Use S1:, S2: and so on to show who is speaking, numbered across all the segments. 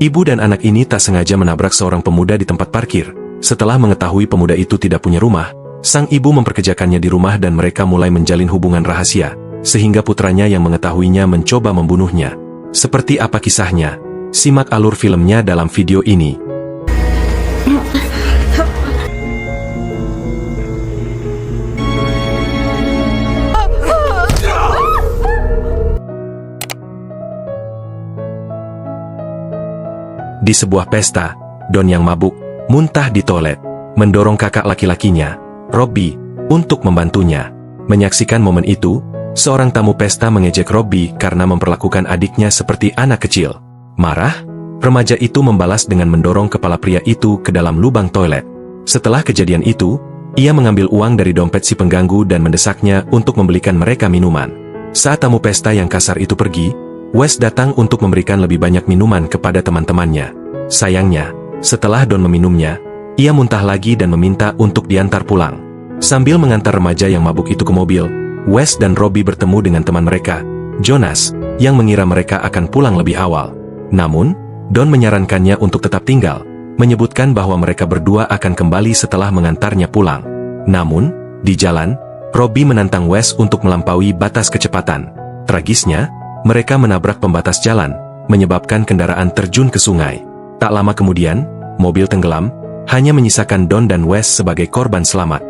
S1: Ibu dan anak ini tak sengaja menabrak seorang pemuda di tempat parkir. Setelah mengetahui pemuda itu tidak punya rumah, sang ibu memperkerjakannya di rumah dan mereka mulai menjalin hubungan rahasia, sehingga putranya yang mengetahuinya mencoba membunuhnya. Seperti apa kisahnya? Simak alur filmnya dalam video ini. Di sebuah pesta, Don yang mabuk, muntah di toilet, mendorong kakak laki-lakinya, Robbie, untuk membantunya. Menyaksikan momen itu, seorang tamu pesta mengejek Robbie karena memperlakukan adiknya seperti anak kecil. Marah, remaja itu membalas dengan mendorong kepala pria itu ke dalam lubang toilet. Setelah kejadian itu, ia mengambil uang dari dompet si pengganggu dan mendesaknya untuk membelikan mereka minuman. Saat tamu pesta yang kasar itu pergi, Wes datang untuk memberikan lebih banyak minuman kepada teman-temannya. Sayangnya, setelah Don meminumnya, ia muntah lagi dan meminta untuk diantar pulang. Sambil mengantar remaja yang mabuk itu ke mobil, Wes dan Robbie bertemu dengan teman mereka, Jonas, yang mengira mereka akan pulang lebih awal. Namun, Don menyarankannya untuk tetap tinggal, menyebutkan bahwa mereka berdua akan kembali setelah mengantarnya pulang. Namun, di jalan, Robbie menantang Wes untuk melampaui batas kecepatan. Tragisnya, mereka menabrak pembatas jalan, menyebabkan kendaraan terjun ke sungai. Tak lama kemudian, mobil tenggelam, hanya menyisakan Don dan Wes sebagai korban selamat.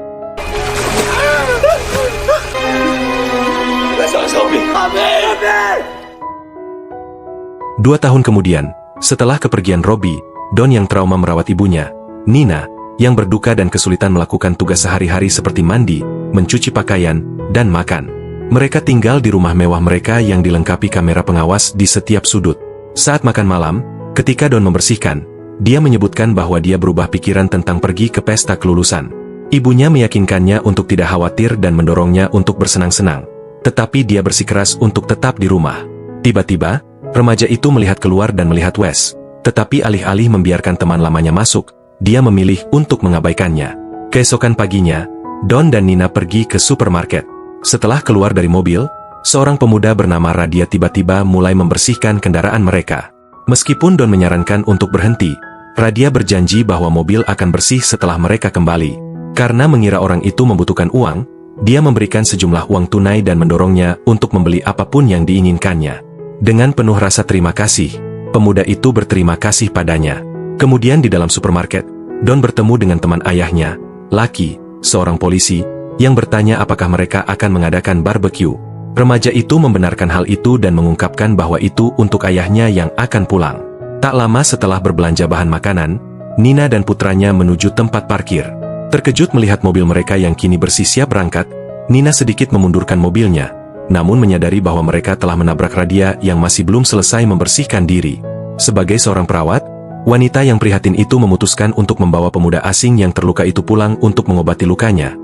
S1: Dua tahun kemudian, setelah kepergian Robbie, Don yang trauma merawat ibunya, Nina, yang berduka dan kesulitan melakukan tugas sehari-hari seperti mandi, mencuci pakaian, dan makan. Mereka tinggal di rumah mewah mereka yang dilengkapi kamera pengawas di setiap sudut. Saat makan malam, ketika Don membersihkan, dia menyebutkan bahwa dia berubah pikiran tentang pergi ke pesta kelulusan. Ibunya meyakinkannya untuk tidak khawatir dan mendorongnya untuk bersenang-senang. Tetapi dia bersikeras untuk tetap di rumah. Tiba-tiba, remaja itu melihat keluar dan melihat Wes. Tetapi alih-alih membiarkan teman lamanya masuk, dia memilih untuk mengabaikannya. Keesokan paginya, Don dan Nina pergi ke supermarket. Setelah keluar dari mobil, seorang pemuda bernama Radia tiba-tiba mulai membersihkan kendaraan mereka. Meskipun Don menyarankan untuk berhenti, Radia berjanji bahwa mobil akan bersih setelah mereka kembali. Karena mengira orang itu membutuhkan uang, dia memberikan sejumlah uang tunai dan mendorongnya untuk membeli apapun yang diinginkannya. Dengan penuh rasa terima kasih, pemuda itu berterima kasih padanya. Kemudian di dalam supermarket, Don bertemu dengan teman ayahnya, Lucky, seorang polisi, yang bertanya apakah mereka akan mengadakan barbecue. Remaja itu membenarkan hal itu dan mengungkapkan bahwa itu untuk ayahnya yang akan pulang. Tak lama setelah berbelanja bahan makanan, Nina dan putranya menuju tempat parkir. Terkejut melihat mobil mereka yang kini bersih siap berangkat, Nina sedikit memundurkan mobilnya, namun menyadari bahwa mereka telah menabrak Radia yang masih belum selesai membersihkan diri. Sebagai seorang perawat, wanita yang prihatin itu memutuskan untuk membawa pemuda asing yang terluka itu pulang untuk mengobati lukanya.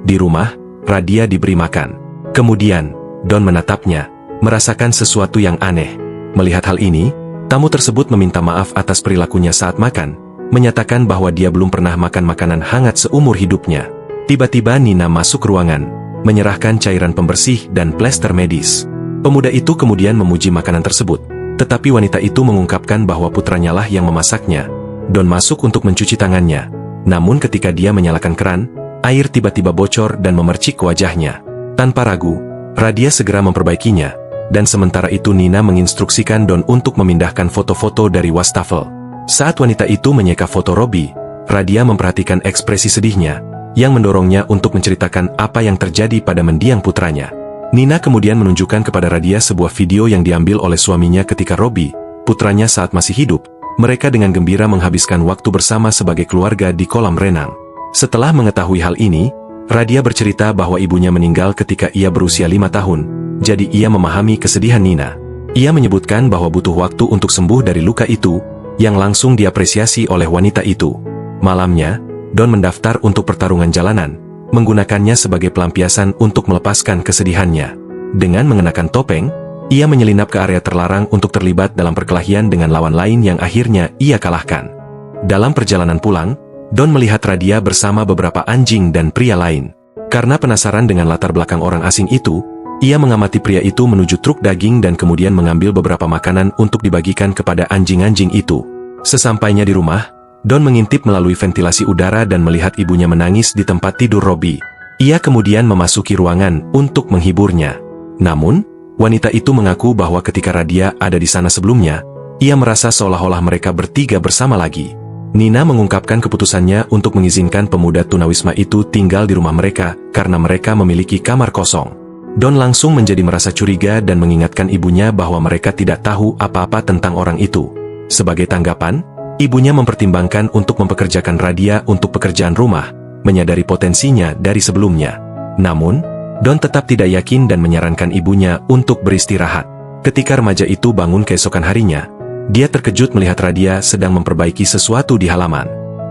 S1: Di rumah, Radia diberi makan. Kemudian, Don menatapnya, merasakan sesuatu yang aneh. Melihat hal ini, tamu tersebut meminta maaf atas perilakunya saat makan, menyatakan bahwa dia belum pernah makan makanan hangat seumur hidupnya. Tiba-tiba Nina masuk ruangan, menyerahkan cairan pembersih dan plester medis. Pemuda itu kemudian memuji makanan tersebut, tetapi wanita itu mengungkapkan bahwa putranya lah yang memasaknya. Don masuk untuk mencuci tangannya, namun ketika dia menyalakan keran, air tiba-tiba bocor dan memercik wajahnya. Tanpa ragu, Radia segera memperbaikinya, dan sementara itu Nina menginstruksikan Don untuk memindahkan foto-foto dari wastafel. Saat wanita itu menyeka foto Robbie, Radia memperhatikan ekspresi sedihnya, yang mendorongnya untuk menceritakan apa yang terjadi pada mendiang putranya. Nina kemudian menunjukkan kepada Radia sebuah video yang diambil oleh suaminya ketika Robbie, putranya saat masih hidup, mereka dengan gembira menghabiskan waktu bersama sebagai keluarga di kolam renang. Setelah mengetahui hal ini, Radia bercerita bahwa ibunya meninggal ketika ia berusia 5 tahun, jadi ia memahami kesedihan Nina. Ia menyebutkan bahwa butuh waktu untuk sembuh dari luka itu, yang langsung diapresiasi oleh wanita itu. Malamnya, Don mendaftar untuk pertarungan jalanan, menggunakannya sebagai pelampiasan untuk melepaskan kesedihannya. Dengan mengenakan topeng, ia menyelinap ke area terlarang untuk terlibat dalam perkelahian dengan lawan lain yang akhirnya ia kalahkan. Dalam perjalanan pulang, Don melihat Radia bersama beberapa anjing dan pria lain. Karena penasaran dengan latar belakang orang asing itu, Ia mengamati pria itu menuju truk daging dan kemudian mengambil beberapa makanan untuk dibagikan kepada anjing-anjing itu. Sesampainya di rumah, Don mengintip melalui ventilasi udara dan melihat ibunya menangis di tempat tidur Robbie. Ia kemudian memasuki ruangan untuk menghiburnya. Namun, wanita itu mengaku bahwa ketika Radia ada di sana sebelumnya, ia merasa seolah-olah mereka bertiga bersama lagi. Nina mengungkapkan keputusannya untuk mengizinkan pemuda tunawisma itu tinggal di rumah mereka karena mereka memiliki kamar kosong. Don langsung menjadi merasa curiga dan mengingatkan ibunya bahwa mereka tidak tahu apa-apa tentang orang itu. Sebagai tanggapan, ibunya mempertimbangkan untuk mempekerjakan Radia untuk pekerjaan rumah, menyadari potensinya dari sebelumnya. Namun, Don tetap tidak yakin dan menyarankan ibunya untuk beristirahat. Ketika remaja itu bangun keesokan harinya, dia terkejut melihat Radia sedang memperbaiki sesuatu di halaman.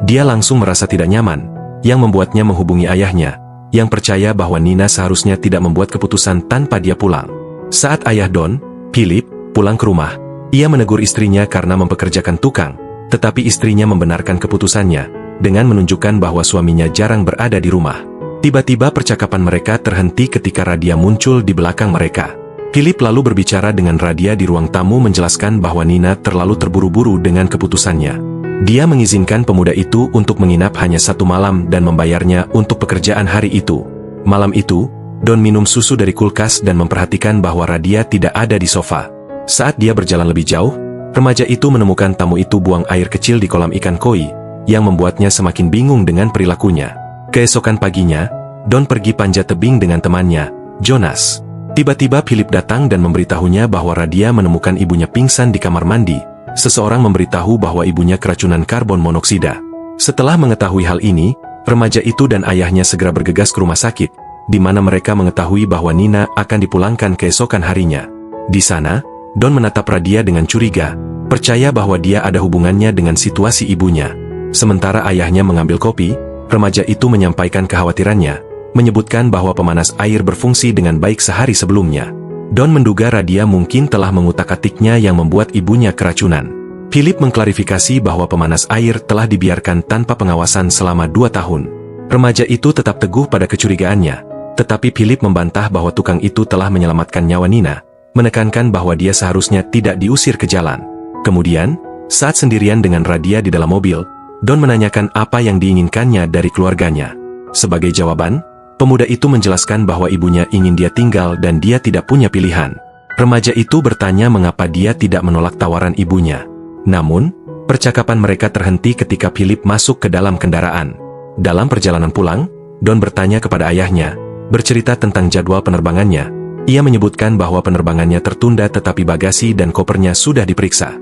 S1: Dia langsung merasa tidak nyaman, yang membuatnya menghubungi ayahnya, yang percaya bahwa Nina seharusnya tidak membuat keputusan tanpa dia pulang. Saat ayah Don, Philip, pulang ke rumah, ia menegur istrinya karena mempekerjakan tukang, tetapi istrinya membenarkan keputusannya, dengan menunjukkan bahwa suaminya jarang berada di rumah. Tiba-tiba percakapan mereka terhenti ketika Radia muncul di belakang mereka. Philip lalu berbicara dengan Radia di ruang tamu menjelaskan bahwa Nina terlalu terburu-buru dengan keputusannya. Dia mengizinkan pemuda itu untuk menginap hanya 1 malam dan membayarnya untuk pekerjaan hari itu. Malam itu, Don minum susu dari kulkas dan memperhatikan bahwa Radia tidak ada di sofa. Saat dia berjalan lebih jauh, remaja itu menemukan tamu itu buang air kecil di kolam ikan koi, yang membuatnya semakin bingung dengan perilakunya. Keesokan paginya, Don pergi panjat tebing dengan temannya, Jonas. Tiba-tiba Philip datang dan memberitahunya bahwa Radia menemukan ibunya pingsan di kamar mandi. Seseorang memberitahu bahwa ibunya keracunan karbon monoksida. Setelah mengetahui hal ini, remaja itu dan ayahnya segera bergegas ke rumah sakit, di mana mereka mengetahui bahwa Nina akan dipulangkan keesokan harinya. Di sana, Don menatap Radia dengan curiga, percaya bahwa dia ada hubungannya dengan situasi ibunya. Sementara ayahnya mengambil kopi, remaja itu menyampaikan kekhawatirannya, menyebutkan bahwa pemanas air berfungsi dengan baik sehari sebelumnya. Don menduga Radia mungkin telah mengutak-atiknya yang membuat ibunya keracunan. Philip mengklarifikasi bahwa pemanas air telah dibiarkan tanpa pengawasan selama 2 tahun. Remaja itu tetap teguh pada kecurigaannya, tetapi Philip membantah bahwa tukang itu telah menyelamatkan nyawa Nina, menekankan bahwa dia seharusnya tidak diusir ke jalan. Kemudian, saat sendirian dengan Radia di dalam mobil, Don menanyakan apa yang diinginkannya dari keluarganya. Sebagai jawaban, pemuda itu menjelaskan bahwa ibunya ingin dia tinggal dan dia tidak punya pilihan. Remaja itu bertanya mengapa dia tidak menolak tawaran ibunya. Namun, percakapan mereka terhenti ketika Philip masuk ke dalam kendaraan. Dalam perjalanan pulang, Don bertanya kepada ayahnya, bercerita tentang jadwal penerbangannya. Ia menyebutkan bahwa penerbangannya tertunda tetapi bagasi dan kopernya sudah diperiksa.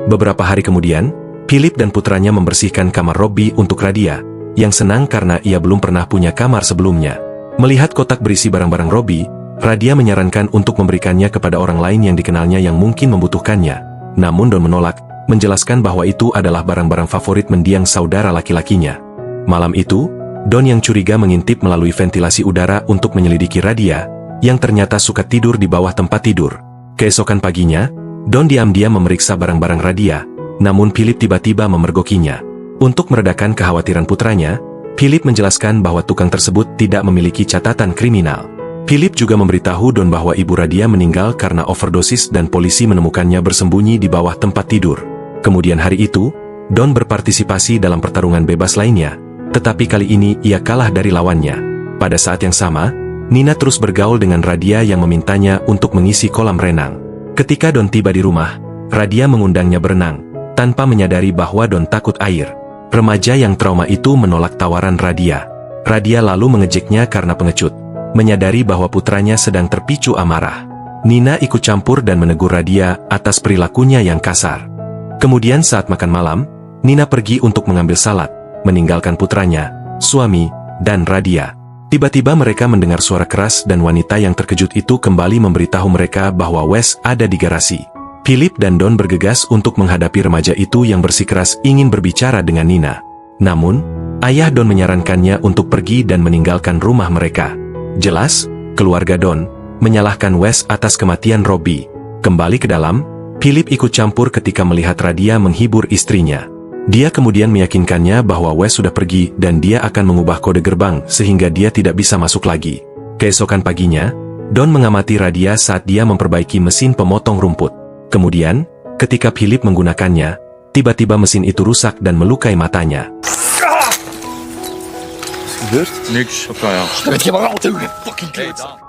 S1: Beberapa hari kemudian, Philip dan putranya membersihkan kamar Robbie untuk Radia, yang senang karena ia belum pernah punya kamar sebelumnya. Melihat kotak berisi barang-barang Robbie, Radia menyarankan untuk memberikannya kepada orang lain yang dikenalnya yang mungkin membutuhkannya. Namun Don menolak, menjelaskan bahwa itu adalah barang-barang favorit mendiang saudara laki-lakinya. Malam itu, Don yang curiga mengintip melalui ventilasi udara untuk menyelidiki Radia, yang ternyata suka tidur di bawah tempat tidur. Keesokan paginya, Don diam-diam memeriksa barang-barang Radia, namun Philip tiba-tiba memergokinya. Untuk meredakan kekhawatiran putranya, Philip menjelaskan bahwa tukang tersebut tidak memiliki catatan kriminal. Philip juga memberitahu Don bahwa ibu Radia meninggal karena overdosis dan polisi menemukannya bersembunyi di bawah tempat tidur. Kemudian hari itu, Don berpartisipasi dalam pertarungan bebas lainnya, tetapi kali ini ia kalah dari lawannya. Pada saat yang sama, Nina terus bergaul dengan Radia yang memintanya untuk mengisi kolam renang. Ketika Don tiba di rumah, Radia mengundangnya berenang, tanpa menyadari bahwa Don takut air. Remaja yang trauma itu menolak tawaran Radia. Radia lalu mengejeknya karena pengecut, menyadari bahwa putranya sedang terpicu amarah. Nina ikut campur dan menegur Radia atas perilakunya yang kasar. Kemudian saat makan malam, Nina pergi untuk mengambil salad, meninggalkan putranya, suami, dan Radia. Tiba-tiba mereka mendengar suara keras dan wanita yang terkejut itu kembali memberitahu mereka bahwa Wes ada di garasi. Philip dan Don bergegas untuk menghadapi remaja itu yang bersikeras ingin berbicara dengan Nina. Namun, ayah Don menyarankannya untuk pergi dan meninggalkan rumah mereka. Jelas, keluarga Don menyalahkan Wes atas kematian Robbie. Kembali ke dalam, Philip ikut campur ketika melihat Radia menghibur istrinya. Dia kemudian meyakinkannya bahwa Wes sudah pergi dan dia akan mengubah kode gerbang sehingga dia tidak bisa masuk lagi. Keesokan paginya, Don mengamati Radia saat dia memperbaiki mesin pemotong rumput. Kemudian, ketika Philip menggunakannya, tiba-tiba mesin itu rusak dan melukai matanya.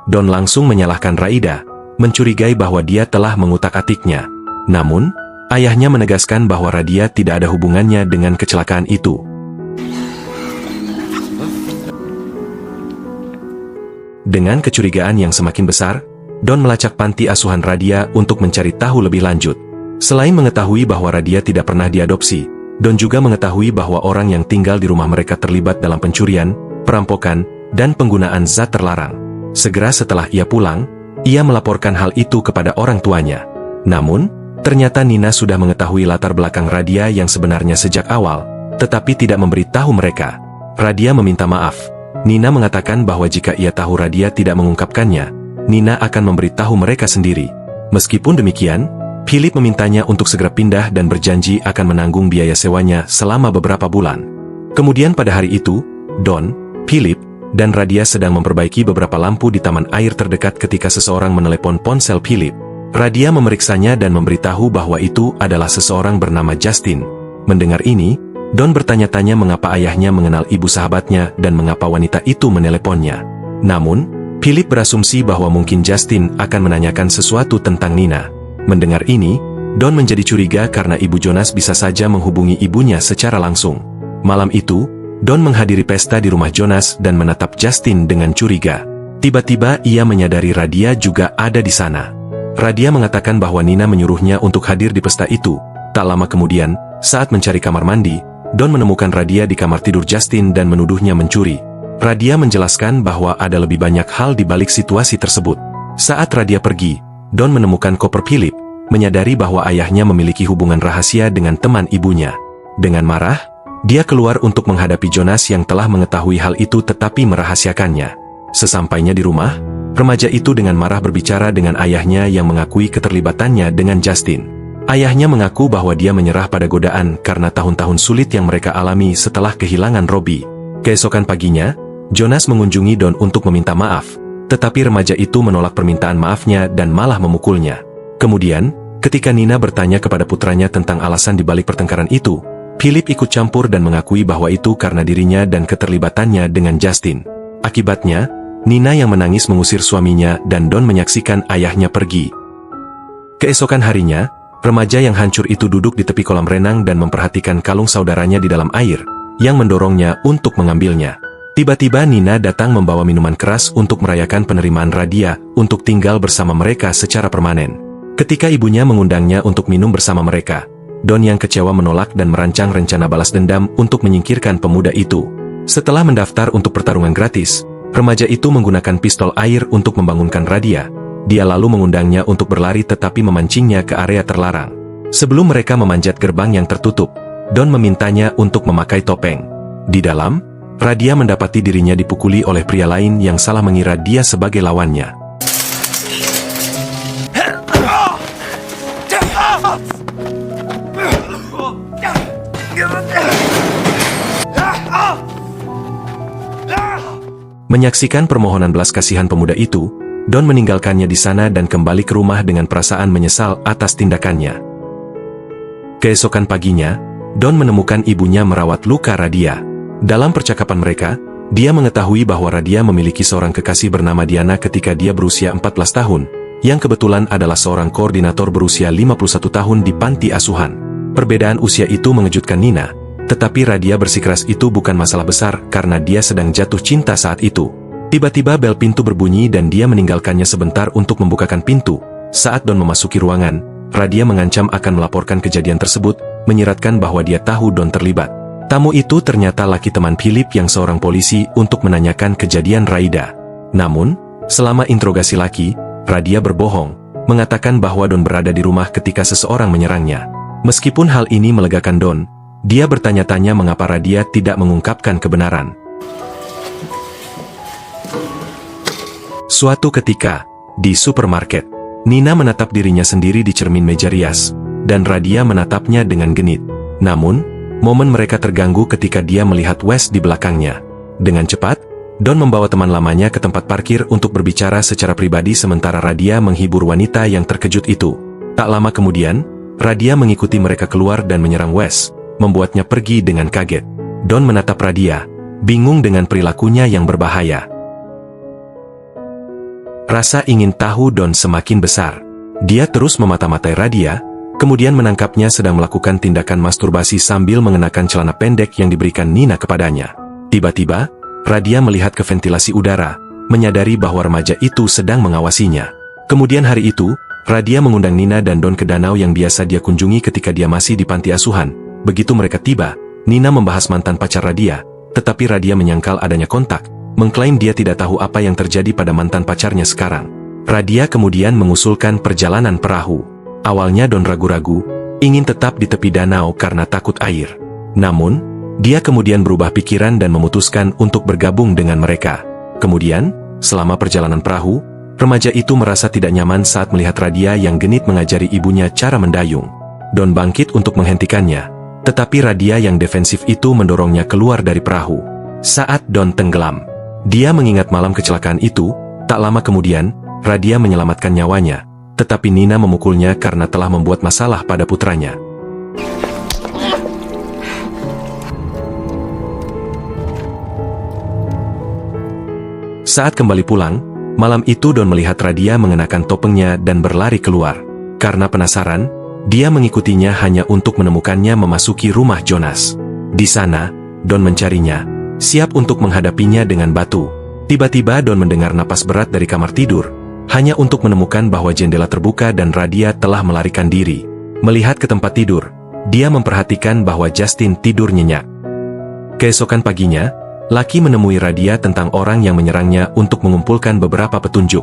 S1: Don langsung menyalahkan Raida, mencurigai bahwa dia telah mengutak-atiknya. Namun, ayahnya menegaskan bahwa Radia tidak ada hubungannya dengan kecelakaan itu. Dengan kecurigaan yang semakin besar, Don melacak panti asuhan Radia untuk mencari tahu lebih lanjut. Selain mengetahui bahwa Radia tidak pernah diadopsi, Don juga mengetahui bahwa orang yang tinggal di rumah mereka terlibat dalam pencurian, perampokan, dan penggunaan zat terlarang. Segera setelah ia pulang, ia melaporkan hal itu kepada orang tuanya. Namun, ternyata Nina sudah mengetahui latar belakang Radia yang sebenarnya sejak awal, tetapi tidak memberitahu mereka. Radia meminta maaf. Nina mengatakan bahwa jika ia tahu Radia tidak mengungkapkannya, Nina akan memberitahu mereka sendiri. Meskipun demikian, Philip memintanya untuk segera pindah dan berjanji akan menanggung biaya sewanya selama beberapa bulan. Kemudian pada hari itu, Don, Philip, dan Radia sedang memperbaiki beberapa lampu di taman air terdekat ketika seseorang menelepon ponsel Philip. Radia memeriksanya dan memberitahu bahwa itu adalah seseorang bernama Justin. Mendengar ini, Don bertanya-tanya mengapa ayahnya mengenal ibu sahabatnya dan mengapa wanita itu meneleponnya. Namun, Philip berasumsi bahwa mungkin Justin akan menanyakan sesuatu tentang Nina. Mendengar ini, Don menjadi curiga karena ibu Jonas bisa saja menghubungi ibunya secara langsung. Malam itu, Don menghadiri pesta di rumah Jonas dan menatap Justin dengan curiga. Tiba-tiba ia menyadari Radia juga ada di sana. Radia mengatakan bahwa Nina menyuruhnya untuk hadir di pesta itu. Tak lama kemudian, saat mencari kamar mandi, Don menemukan Radia di kamar tidur Justin dan menuduhnya mencuri. Radia menjelaskan bahwa ada lebih banyak hal di balik situasi tersebut. Saat Radia pergi, Don menemukan koper Philip, menyadari bahwa ayahnya memiliki hubungan rahasia dengan teman ibunya. Dengan marah, dia keluar untuk menghadapi Jonas yang telah mengetahui hal itu tetapi merahasiakannya. Sesampainya di rumah, remaja itu dengan marah berbicara dengan ayahnya yang mengakui keterlibatannya dengan Justin. Ayahnya mengaku bahwa dia menyerah pada godaan karena tahun-tahun sulit yang mereka alami setelah kehilangan Robbie. Keesokan paginya, Jonas mengunjungi Don untuk meminta maaf, tetapi remaja itu menolak permintaan maafnya dan malah memukulnya. Kemudian, ketika Nina bertanya kepada putranya tentang alasan di balik pertengkaran itu, Philip ikut campur dan mengakui bahwa itu karena dirinya dan keterlibatannya dengan Justin. Akibatnya, Nina yang menangis mengusir suaminya dan Don menyaksikan ayahnya pergi. Keesokan harinya, remaja yang hancur itu duduk di tepi kolam renang dan memperhatikan kalung saudaranya di dalam air, yang mendorongnya untuk mengambilnya. Tiba-tiba Nina datang membawa minuman keras untuk merayakan penerimaan Radia untuk tinggal bersama mereka secara permanen. Ketika ibunya mengundangnya untuk minum bersama mereka, Don yang kecewa menolak dan merancang rencana balas dendam untuk menyingkirkan pemuda itu. Setelah mendaftar untuk pertarungan gratis, remaja itu menggunakan pistol air untuk membangunkan Radia. Dia lalu mengundangnya untuk berlari tetapi memancingnya ke area terlarang. Sebelum mereka memanjat gerbang yang tertutup, Don memintanya untuk memakai topeng. Di dalam, Radia mendapati dirinya dipukuli oleh pria lain yang salah mengira dia sebagai lawannya. Menyaksikan permohonan belas kasihan pemuda itu, Don meninggalkannya di sana dan kembali ke rumah dengan perasaan menyesal atas tindakannya. Keesokan paginya, Don menemukan ibunya merawat luka Radia. Dalam percakapan mereka, dia mengetahui bahwa Radia memiliki seorang kekasih bernama Diana ketika dia berusia 14 tahun, yang kebetulan adalah seorang koordinator berusia 51 tahun di panti asuhan. Perbedaan usia itu mengejutkan Nina, tetapi Radia bersikeras itu bukan masalah besar karena dia sedang jatuh cinta saat itu. Tiba-tiba bel pintu berbunyi dan dia meninggalkannya sebentar untuk membukakan pintu. Saat Don memasuki ruangan, Radia mengancam akan melaporkan kejadian tersebut, menyiratkan bahwa dia tahu Don terlibat. Tamu itu ternyata laki teman Philip yang seorang polisi untuk menanyakan kejadian Raida. Namun, selama interogasi laki, Radia berbohong, mengatakan bahwa Don berada di rumah ketika seseorang menyerangnya. Meskipun hal ini melegakan Don, dia bertanya-tanya mengapa Radia tidak mengungkapkan kebenaran. Suatu ketika, di supermarket, Nina menatap dirinya sendiri di cermin meja rias, dan Radia menatapnya dengan genit. Namun, momen mereka terganggu ketika dia melihat Wes di belakangnya. Dengan cepat, Don membawa teman lamanya ke tempat parkir untuk berbicara secara pribadi sementara Radia menghibur wanita yang terkejut itu. Tak lama kemudian, Radia mengikuti mereka keluar dan menyerang Wes, membuatnya pergi dengan kaget. Don menatap Radia, bingung dengan perilakunya yang berbahaya. Rasa ingin tahu Don semakin besar. Dia terus memata-matai Radia, kemudian menangkapnya sedang melakukan tindakan masturbasi sambil mengenakan celana pendek yang diberikan Nina kepadanya. Tiba-tiba, Radia melihat ke ventilasi udara, menyadari bahwa remaja itu sedang mengawasinya. Kemudian hari itu, Radia mengundang Nina dan Don ke danau yang biasa dia kunjungi ketika dia masih di panti asuhan. Begitu mereka tiba, Nina membahas mantan pacar Radia, tetapi Radia menyangkal adanya kontak, mengklaim dia tidak tahu apa yang terjadi pada mantan pacarnya sekarang. Radia kemudian mengusulkan perjalanan perahu. Awalnya Don ragu-ragu, ingin tetap di tepi danau karena takut air. Namun, dia kemudian berubah pikiran dan memutuskan untuk bergabung dengan mereka. Kemudian, selama perjalanan perahu, remaja itu merasa tidak nyaman saat melihat Radia yang genit mengajari ibunya cara mendayung. Don bangkit untuk menghentikannya, tetapi Radia yang defensif itu mendorongnya keluar dari perahu. Saat Don tenggelam, dia mengingat malam kecelakaan itu. Tak lama kemudian, Radia menyelamatkan nyawanya, tetapi Nina memukulnya karena telah membuat masalah pada putranya. Saat kembali pulang, malam itu Don melihat Radia mengenakan topengnya dan berlari keluar. Karena penasaran, dia mengikutinya hanya untuk menemukannya memasuki rumah Jonas. Di sana, Don mencarinya, siap untuk menghadapinya dengan batu. Tiba-tiba Don mendengar napas berat dari kamar tidur, hanya untuk menemukan bahwa jendela terbuka dan Radia telah melarikan diri. Melihat ke tempat tidur, dia memperhatikan bahwa Justin tidur nyenyak. Keesokan paginya, Lucky menemui Radia tentang orang yang menyerangnya untuk mengumpulkan beberapa petunjuk.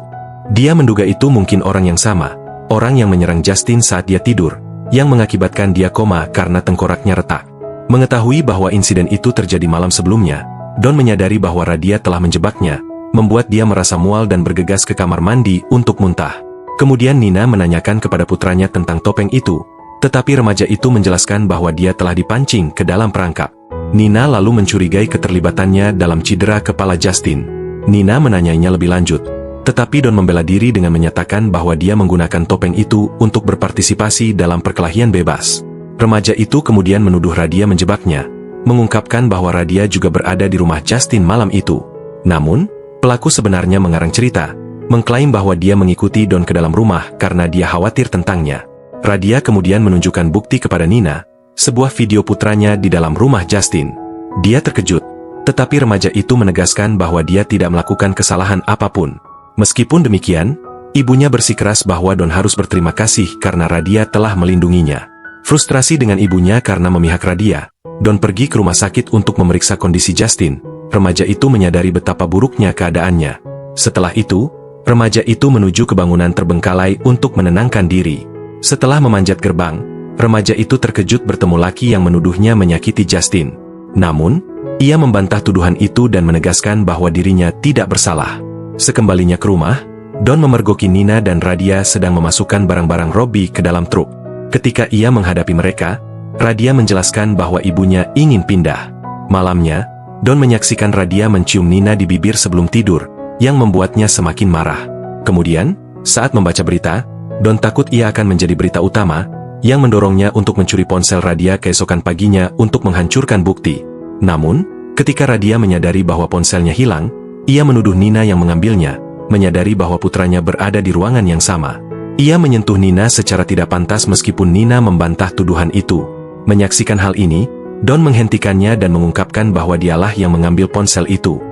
S1: Dia menduga itu mungkin orang yang sama, orang yang menyerang Justin saat dia tidur, yang mengakibatkan dia koma karena tengkoraknya retak. Mengetahui bahwa insiden itu terjadi malam sebelumnya, Don menyadari bahwa Radia telah menjebaknya, membuat dia merasa mual dan bergegas ke kamar mandi untuk muntah. Kemudian Nina menanyakan kepada putranya tentang topeng itu, tetapi remaja itu menjelaskan bahwa dia telah dipancing ke dalam perangkap. Nina lalu mencurigai keterlibatannya dalam cedera kepala Justin. Nina menanyainya lebih lanjut, tetapi Don membela diri dengan menyatakan bahwa dia menggunakan topeng itu untuk berpartisipasi dalam perkelahian bebas. Remaja itu kemudian menuduh Radia menjebaknya, mengungkapkan bahwa Radia juga berada di rumah Justin malam itu. Namun, pelaku sebenarnya mengarang cerita, mengklaim bahwa dia mengikuti Don ke dalam rumah karena dia khawatir tentangnya. Radia kemudian menunjukkan bukti kepada Nina, sebuah video putranya di dalam rumah Justin. Dia terkejut, tetapi remaja itu menegaskan bahwa dia tidak melakukan kesalahan apapun. Meskipun demikian, ibunya bersikeras bahwa Don harus berterima kasih karena Radia telah melindunginya. Frustrasi dengan ibunya karena memihak Radia, Don pergi ke rumah sakit untuk memeriksa kondisi Justin. Remaja itu menyadari betapa buruknya keadaannya. Setelah itu, remaja itu menuju ke bangunan terbengkalai untuk menenangkan diri. Setelah memanjat gerbang, remaja itu terkejut bertemu laki yang menuduhnya menyakiti Justin. Namun, ia membantah tuduhan itu dan menegaskan bahwa dirinya tidak bersalah. Sekembalinya ke rumah, Don memergoki Nina dan Radia sedang memasukkan barang-barang Robbie ke dalam truk. Ketika ia menghadapi mereka, Radia menjelaskan bahwa ibunya ingin pindah. Malamnya, Don menyaksikan Radia mencium Nina di bibir sebelum tidur, yang membuatnya semakin marah. Kemudian, saat membaca berita, Don takut ia akan menjadi berita utama, yang mendorongnya untuk mencuri ponsel Radia keesokan paginya untuk menghancurkan bukti. Namun, ketika Radia menyadari bahwa ponselnya hilang, ia menuduh Nina yang mengambilnya, menyadari bahwa putranya berada di ruangan yang sama. Ia menyentuh Nina secara tidak pantas meskipun Nina membantah tuduhan itu. Menyaksikan hal ini, Don menghentikannya dan mengungkapkan bahwa dialah yang mengambil ponsel itu.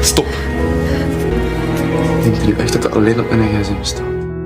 S2: Stop!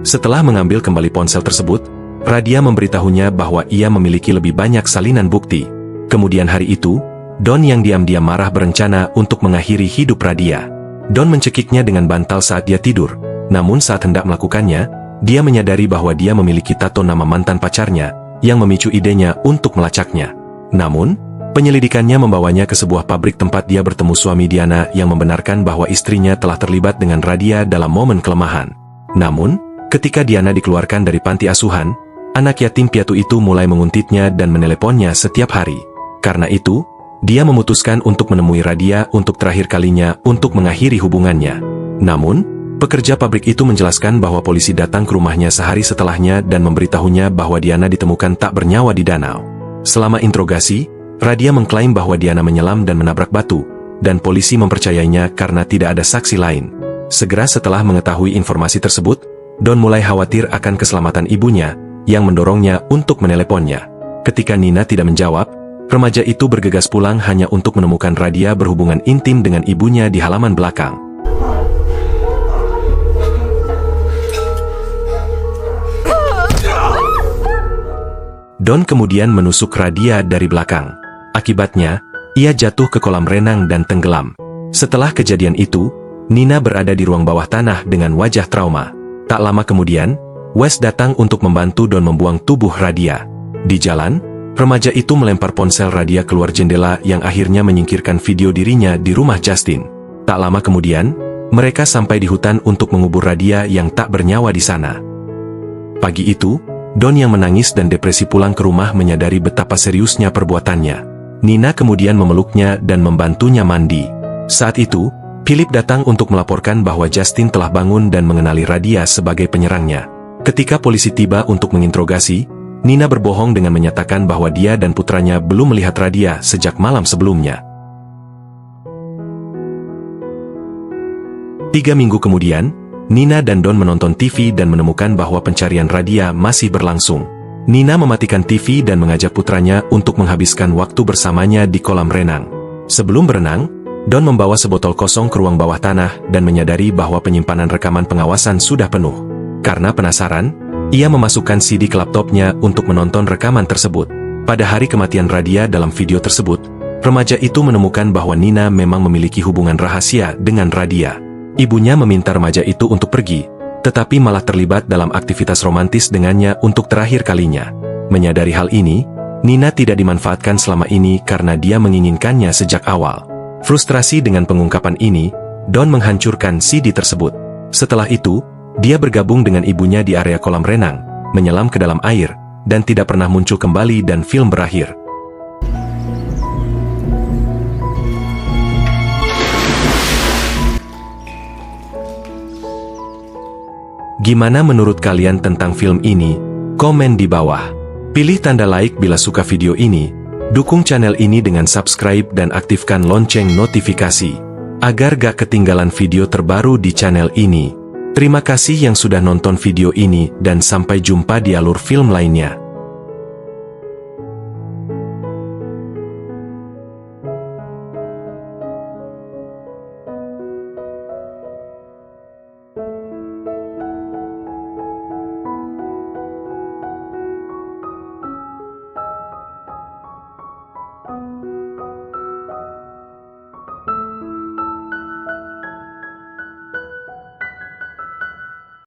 S1: Setelah mengambil kembali ponsel tersebut, Radia memberitahunya bahwa ia memiliki lebih banyak salinan bukti. Kemudian hari itu, Don yang diam-diam marah berencana untuk mengakhiri hidup Radia. Don mencekiknya dengan bantal saat dia tidur, namun saat hendak melakukannya, dia menyadari bahwa dia memiliki tato nama mantan pacarnya, yang memicu idenya untuk melacaknya. Namun, penyelidikannya membawanya ke sebuah pabrik tempat dia bertemu suami Diana yang membenarkan bahwa istrinya telah terlibat dengan Radia dalam momen kelemahan. Namun, ketika Diana dikeluarkan dari panti asuhan, anak yatim piatu itu mulai menguntitnya dan meneleponnya setiap hari. Karena itu, Dia memutuskan untuk menemui Radia untuk terakhir kalinya untuk mengakhiri hubungannya. Namun, pekerja pabrik itu menjelaskan bahwa polisi datang ke rumahnya sehari setelahnya dan memberitahunya bahwa Diana ditemukan tak bernyawa di danau. Selama interogasi, Radia mengklaim bahwa Diana menyelam dan menabrak batu, dan polisi mempercayainya karena tidak ada saksi lain. Segera setelah mengetahui informasi tersebut, Don mulai khawatir akan keselamatan ibunya, yang mendorongnya untuk meneleponnya. Ketika Nina tidak menjawab, remaja itu bergegas pulang hanya untuk menemukan Radia berhubungan intim dengan ibunya di halaman belakang. Don kemudian menusuk Radia dari belakang. Akibatnya, ia jatuh ke kolam renang dan tenggelam. Setelah kejadian itu, Nina berada di ruang bawah tanah dengan wajah trauma. Tak lama kemudian, Wes datang untuk membantu Don membuang tubuh Radia. Di jalan, remaja itu melempar ponsel Radia keluar jendela yang akhirnya menyingkirkan video dirinya di rumah Justin. Tak lama kemudian, mereka sampai di hutan untuk mengubur Radia yang tak bernyawa di sana. Pagi itu, Don yang menangis dan depresi pulang ke rumah menyadari betapa seriusnya perbuatannya. Nina kemudian memeluknya dan membantunya mandi. Saat itu, Philip datang untuk melaporkan bahwa Justin telah bangun dan mengenali Radia sebagai penyerangnya. Ketika polisi tiba untuk menginterogasi, Nina berbohong dengan menyatakan bahwa dia dan putranya belum melihat Radia sejak malam sebelumnya. 3 minggu kemudian, Nina dan Don menonton TV dan menemukan bahwa pencarian Radia masih berlangsung. Nina mematikan TV dan mengajak putranya untuk menghabiskan waktu bersamanya di kolam renang. Sebelum berenang, Don membawa sebotol kosong ke ruang bawah tanah dan menyadari bahwa penyimpanan rekaman pengawasan sudah penuh. Karena penasaran, ia memasukkan CD ke laptopnya untuk menonton rekaman tersebut. Pada hari kematian Radia dalam video tersebut, remaja itu menemukan bahwa Nina memang memiliki hubungan rahasia dengan Radia. Ibunya meminta remaja itu untuk pergi, tetapi malah terlibat dalam aktivitas romantis dengannya untuk terakhir kalinya. Menyadari hal ini, Nina tidak dimanfaatkan selama ini karena dia menginginkannya sejak awal. Frustrasi dengan pengungkapan ini, Don menghancurkan CD tersebut. Setelah itu, dia bergabung dengan ibunya di area kolam renang, menyelam ke dalam air, dan tidak pernah muncul kembali dan film berakhir. Gimana menurut kalian tentang film ini? Komen di bawah. Pilih tanda like bila suka video ini. Dukung channel ini dengan subscribe dan aktifkan lonceng notifikasi, agar gak ketinggalan video terbaru di channel ini. Terima kasih yang sudah nonton video ini dan sampai jumpa di alur film lainnya.